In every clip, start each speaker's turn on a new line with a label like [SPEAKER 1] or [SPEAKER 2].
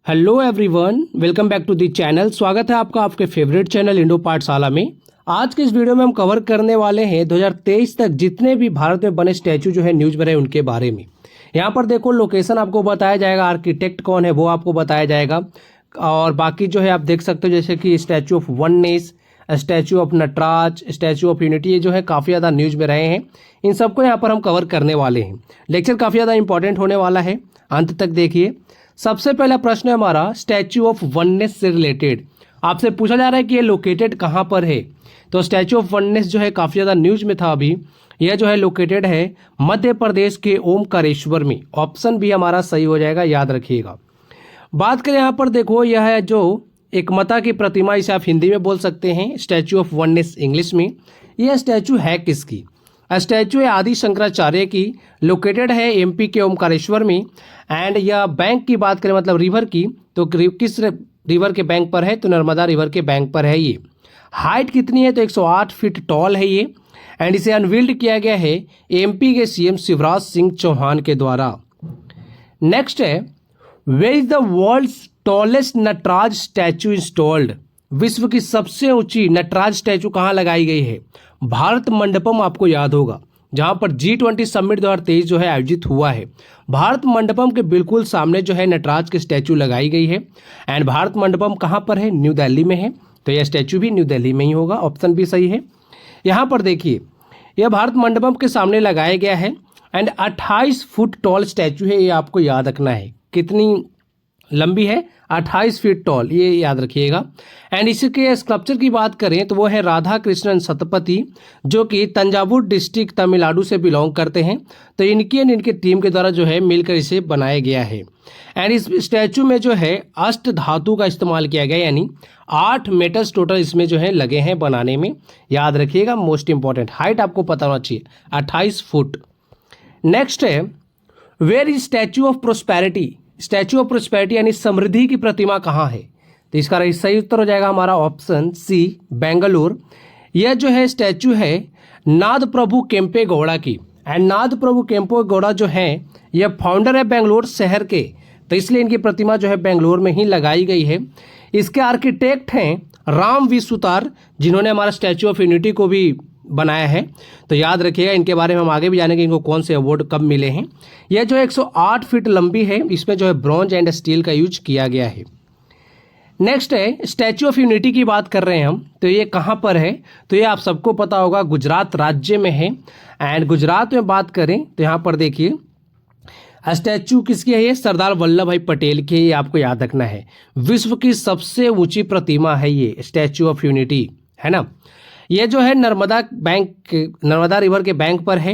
[SPEAKER 1] Hello everyone, welcome back to the channel. स्वागत है आपका आपके फेवरेट चैनल इंडो पाठशाला में। आज के इस वीडियो में हम कवर करने वाले हैं 2023 तक जितने भी भारत में बने स्टैचू जो है न्यूज में रहे उनके बारे में। यहाँ पर देखो लोकेशन आपको बताया जाएगा, आर्किटेक्ट कौन है वो आपको बताया जाएगा, और बाकी जो है आप देख सकते हो जैसे कि statue of oneness, statue of Nataraj, statue of unity, ये जो है काफ़ी ज़्यादा न्यूज में रहे हैं। इन सबको यहाँ पर हम कवर करने वाले हैं। लेक्चर काफ़ी ज़्यादा इंपॉर्टेंट होने वाला है, अंत तक देखिए। सबसे पहला प्रश्न है हमारा स्टैचू ऑफ वननेस से रिलेटेड। आपसे पूछा जा रहा है कि ये लोकेटेड कहाँ पर है। तो स्टैचू ऑफ वननेस जो है काफ़ी ज़्यादा न्यूज में था अभी। यह जो है लोकेटेड है मध्य प्रदेश के ओमकारेश्वर में। ऑप्शन भी हमारा सही हो जाएगा, याद रखिएगा। बात करें यहाँ पर देखो, यह है जो एक माता की प्रतिमा, इसे आप हिंदी में बोल सकते हैं, स्टैचू ऑफ वननेस इंग्लिश में। यह स्टैचू है किसकी? स्टैचू है आदि शंकराचार्य की, लोकेटेड है एमपी के ओमकारेश्वर में। एंड यह बैंक की बात करें मतलब रिवर की, तो किस रिवर के बैंक पर है? तो नर्मदा रिवर के बैंक पर है ये। हाइट कितनी है? तो 108 फीट टॉल है ये। एंड इसे अनवील्ड किया गया है एमपी के सीएम शिवराज सिंह चौहान के द्वारा। नेक्स्ट है where is the world's tallest Nataraj statue installed? विश्व की सबसे ऊंची नटराज स्टैचू कहाँ लगाई गई है? भारत मंडपम आपको याद होगा, जहां पर G20 समिट 2023 जो है आयोजित हुआ है। भारत मंडपम के बिल्कुल सामने जो है नटराज की स्टैचू लगाई गई है। एंड भारत मंडपम कहां पर है? न्यू दिल्ली में है। तो यह स्टैचू भी न्यू दिल्ली में ही होगा, ऑप्शन भी सही है। यहाँ पर देखिए, यह भारत मंडपम के सामने लगाया गया है। एंड 28 फुट टॉल स्टैचू है, ये आपको याद रखना है। कितनी लंबी है? 28 फीट टॉल, ये याद रखिएगा। एंड इसके स्कल्पचर की बात करें तो वो है राधा कृष्णन सतपति, जो कि तंजावुर डिस्ट्रिक्ट तमिलनाडु से बिलोंग करते हैं। तो इनकी टीम के द्वारा जो है मिलकर इसे बनाया गया है। एंड इस स्टैचू में जो है अष्ट धातु का इस्तेमाल किया गया, यानी 8 मेटल्स टोटल इसमें जो है लगे हैं बनाने में, याद रखिएगा। मोस्ट इंपॉर्टेंट, हाइट आपको पता होना चाहिए 28 फुट। नेक्स्ट है where is statue of prosperity? Statue of prosperity यानी समृद्धि की प्रतिमा कहाँ है? तो इसका सही उत्तर हो जाएगा हमारा ऑप्शन सी, बेंगलुरु। यह जो है स्टैचू है नाद प्रभु केम्पे गौड़ा की। एंड नाद प्रभु केम्पे गौड़ा जो है यह फाउंडर है बेंगलुरु शहर के, तो इसलिए इनकी प्रतिमा जो है बेंगलुरु में ही लगाई गई है। इसके आर्किटेक्ट हैं राम वी सुतार, जिन्होंने हमारा स्टैचू ऑफ यूनिटी को भी बनाया है। तो याद रखिएगा, इनके बारे में हम आगे भी जानेंगे इनको कौन से अवार्ड कब मिले हैं। यह जो 108 फीट लंबी है, इसमें जो है ब्रॉन्ज एंड स्टील का यूज किया गया है। नेक्स्ट है स्टैचू ऑफ यूनिटी की बात कर रहे हैं हम, तो ये कहाँ पर है? तो ये आप सबको पता होगा, गुजरात राज्य में है। एंड गुजरात में बात करें तो यहाँ पर देखिए स्टैचू किसकी है? ये सरदार वल्लभ भाई पटेल की, ये आपको याद रखना है। विश्व की सबसे ऊंची प्रतिमा है ये स्टैचू ऑफ यूनिटी, है ना। ये जो है नर्मदा रिवर के बैंक पर है।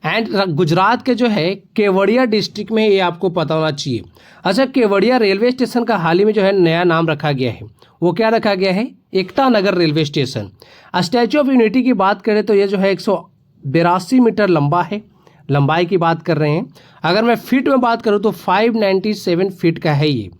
[SPEAKER 1] एंड गुजरात के जो है केवड़िया डिस्ट्रिक्ट में, ये आपको पता होना चाहिए। अच्छा, केवड़िया रेलवे स्टेशन का हाल ही में जो है नया नाम रखा गया है, वो क्या रखा गया है? Ekta Nagar railway station. Statue of unity की बात करें तो ये जो है 182 मीटर लंबा है, लंबाई की बात कर रहे हैं। अगर मैं फीट में बात करूँ तो 597 फीट का है ये।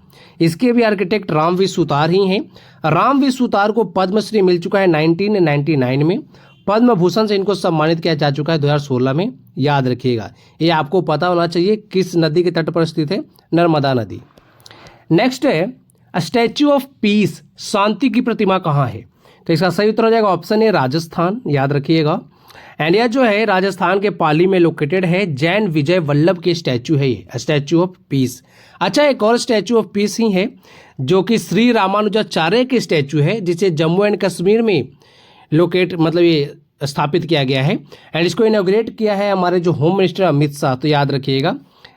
[SPEAKER 1] इसके भी आर्किटेक्ट राम वी सुतार ही हैं। राम वी सुतार को पद्मश्री मिल चुका है 1999 में। पद्म भूषण से इनको सम्मानित किया जा चुका है 2016 में, याद रखिएगा। ये आपको पता होना चाहिए किस नदी के तट पर स्थित है? नर्मदा नदी। नेक्स्ट है स्टैचू ऑफ पीस, शांति की प्रतिमा कहाँ है? तो इसका सही उत्तर हो जाएगा ऑप्शन ए, राजस्थान, याद रखिएगा। एंड यह जो है राजस्थान के पाली में लोकेटेड है। जैन विजय वल्लभ की स्टैचू है ये, स्टैचू ऑफ पीस। अच्छा, एक और स्टैचू ऑफ पीस ही है जो कि श्री रामानुजाचार्य की स्टैचू है, जिसे जम्मू एंड कश्मीर में ये स्थापित किया गया है। एंड इसको इनॉग्रेट किया है हमारे जो होम मिनिस्टर अमित शाह। तो याद रखिएगा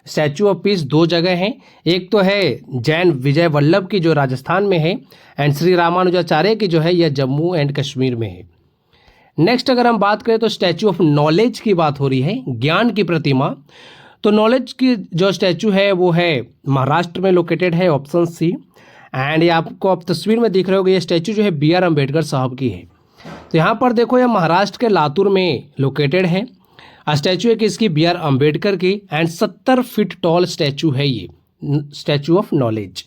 [SPEAKER 1] स्टैचू ऑफ पीस 2 जगह हैं, एक तो है जैन विजय वल्लभ की जो राजस्थान में है, एंड श्री रामानुजाचार्य की जो है यह जम्मू एंड कश्मीर में है। नेक्स्ट अगर हम बात करें तो स्टैचू ऑफ नॉलेज की बात हो रही है, ज्ञान की प्रतिमा। तो नॉलेज की जो स्टैचू है वो है महाराष्ट्र में लोकेटेड है, ऑप्शन सी। एंड ये आपको आप तस्वीर में दिख रहे होगे, ये स्टैचू जो है BR अम्बेडकर साहब की है। तो यहाँ पर देखो, यह महाराष्ट्र के लातूर में लोकेटेड है। स्टैचू है किसकी? BR अम्बेडकर की। एंड 70 फीट टॉल स्टैचू है ये, स्टैचू ऑफ नॉलेज।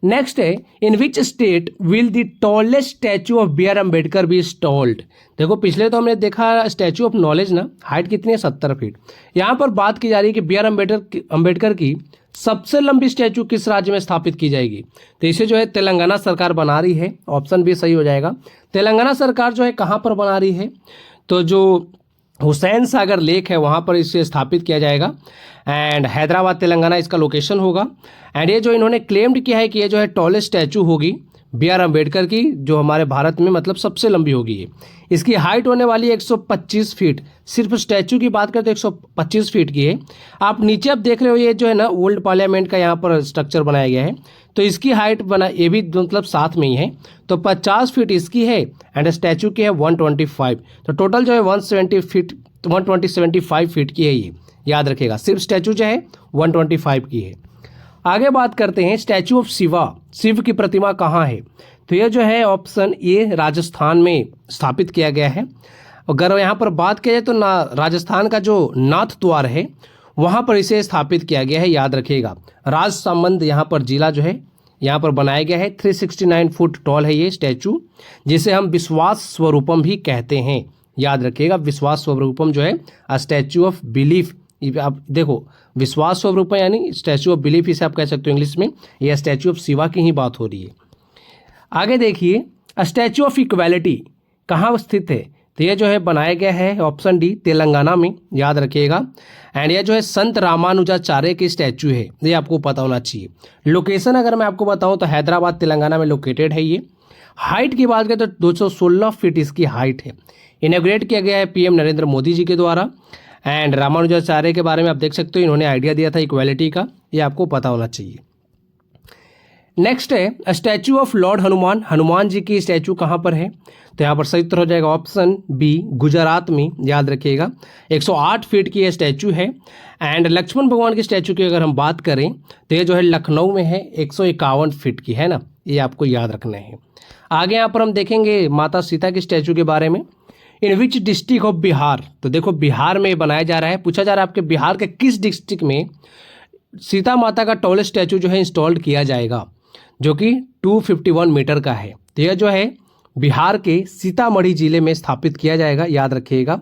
[SPEAKER 1] नेक्स्ट है, in which state will the tallest statue of B R Ambedkar be installed. देखो पिछले तो हमने देखा स्टैचू ऑफ नॉलेज ना, हाइट कितनी है 70 फीट। यहाँ पर बात की जा रही है कि बी आर अम्बेडकर की सबसे लंबी स्टैचू किस राज्य में स्थापित की जाएगी। तो इसे जो है तेलंगाना सरकार बना रही है, ऑप्शन भी सही हो जाएगा। तेलंगाना सरकार जो है कहाँ पर बना रही है, तो जो हुसैन सागर लेक है वहाँ पर इसे स्थापित किया जाएगा एंड हैदराबाद तेलंगाना इसका लोकेशन होगा। एंड ये जो इन्होंने क्लेम्ड किया है कि ये जो है टॉलेस्ट स्टैचू होगी बी आर अम्बेडकर की, जो हमारे भारत में मतलब सबसे लंबी होगी ये। इसकी हाइट होने वाली है 125 फीट, सिर्फ स्टैचू की बात करें तो 125 फीट की है। आप नीचे अब देख रहे हो ये जो है ना ओल्ड पार्लियामेंट का यहाँ पर स्ट्रक्चर बनाया गया है, तो इसकी हाइट बना ये भी मतलब साथ में ही है, तो 50 फीट इसकी है एंड स्टैचू की है 125, तो टोटल जो है 175 फीट की है ये, याद रखिएगा। सिर्फ स्टैचू जो है 125 की है। आगे बात करते हैं स्टैचू ऑफ शिवा, शिव की प्रतिमा कहाँ है, तो ये जो है ऑप्शन ए राजस्थान में स्थापित किया गया है। अगर यहाँ पर बात किया जाए तो ना राजस्थान का जो नाथ द्वार है वहाँ पर इसे स्थापित किया गया है, याद रखिएगा। राजसमंद यहाँ पर जिला जो है यहाँ पर बनाया गया है। 369 फुट टॉल है ये स्टैचू, जिसे हम विश्वास स्वरूपम भी कहते हैं, याद रखिएगा। विश्वास स्वरूपम जो है स्टैचू ऑफ बिलीफ, आप देखो विश्वास स्वरूपम यानी स्टैचू ऑफ बिलीफ इसे आप कह सकते हो इंग्लिश में। यह स्टैचू ऑफ शिवा की ही बात हो रही है। आगे देखिए स्टैचू ऑफ इक्वालिटी कहाँ स्थित है, तो यह जो है बनाया गया है ऑप्शन डी तेलंगाना में, याद रखिएगा। एंड यह जो है संत रामानुजाचार्य की स्टैचू है, ये आपको पता होना चाहिए। लोकेशन अगर मैं आपको बताऊं तो हैदराबाद तेलंगाना में लोकेटेड है ये। हाइट की बात करें तो 216 फीट इसकी हाइट है। इनॉग्रेट किया गया है पीएम नरेंद्र मोदी जी के द्वारा। एंड रामानुजाचार्य के बारे में आप देख सकते हो, इन्होंने आइडिया दिया था इक्वालिटी का, ये आपको पता होना चाहिए। नेक्स्ट है statue of lord Hanuman, Hanuman ji की स्टैचू कहाँ पर है, तो यहाँ पर सही उत्तर हो जाएगा ऑप्शन बी गुजरात में, याद रखिएगा। 108 फीट की ये स्टैचू है। एंड लक्ष्मण भगवान की स्टैचू की अगर हम बात करें तो ये जो है लखनऊ में है, 151 फीट की है ना, ये आपको याद रखना है। आगे यहाँ पर हम देखेंगे माता सीता की स्टैचू के बारे में। इन विच डिस्ट्रिक्ट ऑफ बिहार, तो देखो बिहार में बनाया जा रहा है, पूछा जा रहा है आपके बिहार के किस डिस्ट्रिक्ट में सीता माता का टॉलेस्ट स्टैचू जो है इंस्टॉल्ड किया जाएगा, जो कि 251 मीटर का है। तो यह जो है बिहार के सीतामढ़ी जिले में स्थापित किया जाएगा, याद रखिएगा।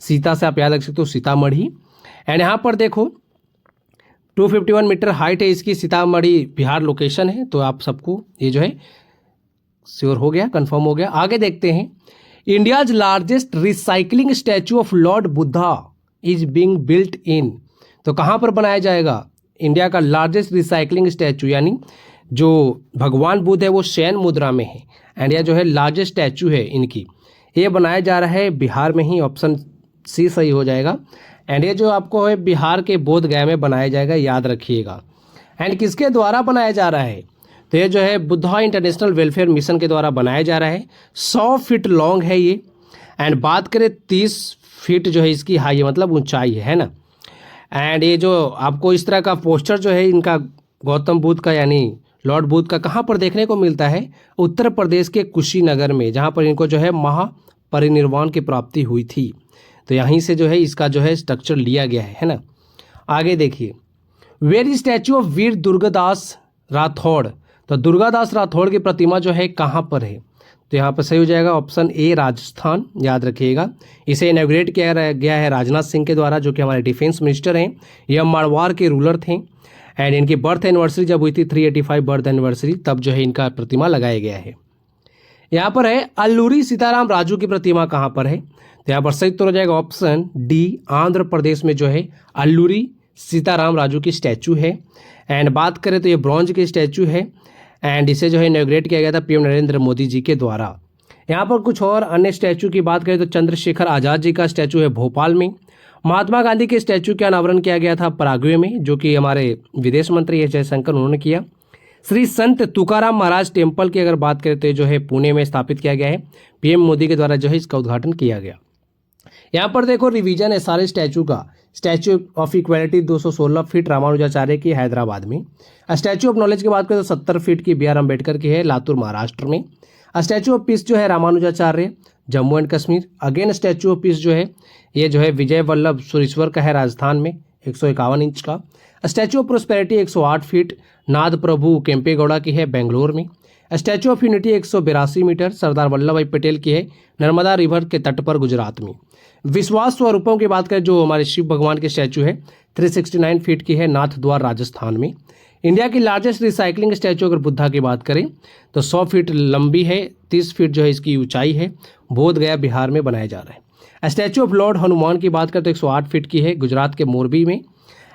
[SPEAKER 1] सीता से आप याद रख सकते हो सीतामढ़ी। एंड यहाँ पर देखो 251 मीटर हाइट है इसकी, सीतामढ़ी बिहार लोकेशन है, तो आप सबको ये जो है श्योर हो गया, कंफर्म हो गया। आगे देखते हैं India's largest recycling statue of Lord Buddha is being built in, तो कहाँ पर बनाया जाएगा। इंडिया का लार्जेस्ट रिसाइकलिंग स्टैचू यानी जो भगवान बुद्ध है वो शयन मुद्रा में है। एंड यह जो है लार्जेस्ट स्टैचू है इनकी, ये बनाया जा रहा है बिहार में ही, ऑप्शन सी सही हो जाएगा। एंड ये जो आपको है बिहार के बोध गया में बनाया जाएगा, याद रखिएगा। एंड किसके द्वारा बनाया जा रहा है, तो ये जो है बुद्धा इंटरनेशनल वेलफेयर मिशन के द्वारा बनाया जा रहा है। 100 फीट लॉन्ग है ये। एंड बात करें 30 फीट जो है इसकी हाई मतलब ऊंचाई है ना। एंड ये जो आपको इस तरह का पोस्टर जो है इनका गौतम बुद्ध का यानी लॉर्ड बुद्ध का कहाँ पर देखने को मिलता है, उत्तर प्रदेश के कुशीनगर में, जहाँ पर इनको जो है महापरिनिर्वाण की प्राप्ति हुई थी। तो यहीं से जो है इसका जो है स्ट्रक्चर लिया गया है ना। आगे देखिए वेयर स्टैचू ऑफ वीर दुर्गादास राठौड़, तो दुर्गादास राठौड़ की प्रतिमा जो है कहाँ पर है, तो यहाँ पर सही हो जाएगा ऑप्शन ए राजस्थान, याद रखिएगा। इसे इनॉग्रेट किया गया है राजनाथ सिंह के द्वारा, जो कि हमारे डिफेंस मिनिस्टर हैं। यह मारवाड़ के रूलर थे। एंड इनकी बर्थ एनिवर्सरी जब हुई थी 385 बर्थ एनिवर्सरी, तब जो है इनका प्रतिमा लगाया गया है। यहाँ पर है अल्लूरी सीताराम राजू की प्रतिमा कहाँ पर है, तो यहाँ पर सही उत्तर हो जाएगा ऑप्शन डी आंध्र प्रदेश में जो है अल्लूरी सीताराम राजू की स्टैचू है। एंड बात करें तो ये ब्रॉन्ज की स्टैचू है। एंड इसे जो है इनॉग्रेट किया गया था पीएम नरेंद्र मोदी जी के द्वारा। यहाँ पर कुछ और अन्य स्टैचू की बात करें तो चंद्रशेखर आज़ाद जी का स्टैचू है भोपाल में। महात्मा गांधी के स्टैचू का अनावरण किया गया था पराग्वे में, जो कि हमारे विदेश मंत्री एस जयशंकर उन्होंने किया। श्री संत तुकाराम महाराज टेम्पल की अगर बात करें तो जो है पुणे में स्थापित किया गया है, पीएम मोदी के द्वारा जो है इसका उद्घाटन किया गया। यहाँ पर देखो रिवीजन है सारे स्टैचू का। Statue of equality 216 feet Ramanujacharya की हैदराबाद में। स्टैचू ऑफ नॉलेज की बात करें तो 70 फीट की बी आर अम्बेडकर की है लातूर महाराष्ट्र में। स्टैचू ऑफ पीस जो है Ramanujacharya Jammu and Kashmir. Again statue of peace जो है ये जो है विजय वल्लभ सुरीश्वर का है राजस्थान में, 151 इंच का। स्टैचू ऑफ प्रोस्पेरिटी 108 फीट नाद प्रभु केम्पेगौड़ा की है बेंगलोर में। Statue of unity 182 metre Sardar Vallabh भाई पटेल की है नर्मदा रिवर के तट पर गुजरात में। विश्वास स्वरूपों की बात करें जो हमारे शिव भगवान के स्टैचू है 369 फीट की है नाथ द्वार राजस्थान में। इंडिया की लार्जेस्ट रिसाइकलिंग स्टैचू अगर बुद्धा की बात करें तो 100 फीट लंबी है, 30 फीट जो है इसकी ऊंचाई है, बोध गया बिहार में बनाया जा रहा है। स्टैचू ऑफ लॉर्ड हनुमान की बात करें तो 108 फीट की है गुजरात के मोरबी में।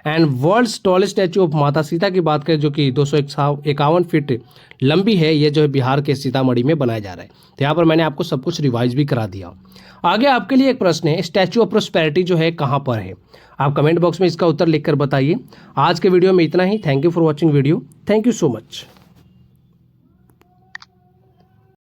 [SPEAKER 1] And world's tallest statue of Mata Sita की बात करें जो कि 251 फीट लंबी है, ये जो है बिहार के सीतामढ़ी में बनाया जा रहा है। तो यहाँ पर मैंने आपको सब कुछ रिवाइज भी करा दिया। आगे आपके लिए एक प्रश्न है, स्टैचू ऑफ प्रोस्पेरिटी जो है कहाँ पर है? आप कमेंट बॉक्स में इसका उत्तर लिखकर बताइए। आज के वीडियो में इतना ही। Thank you for watching video. Thank you so much.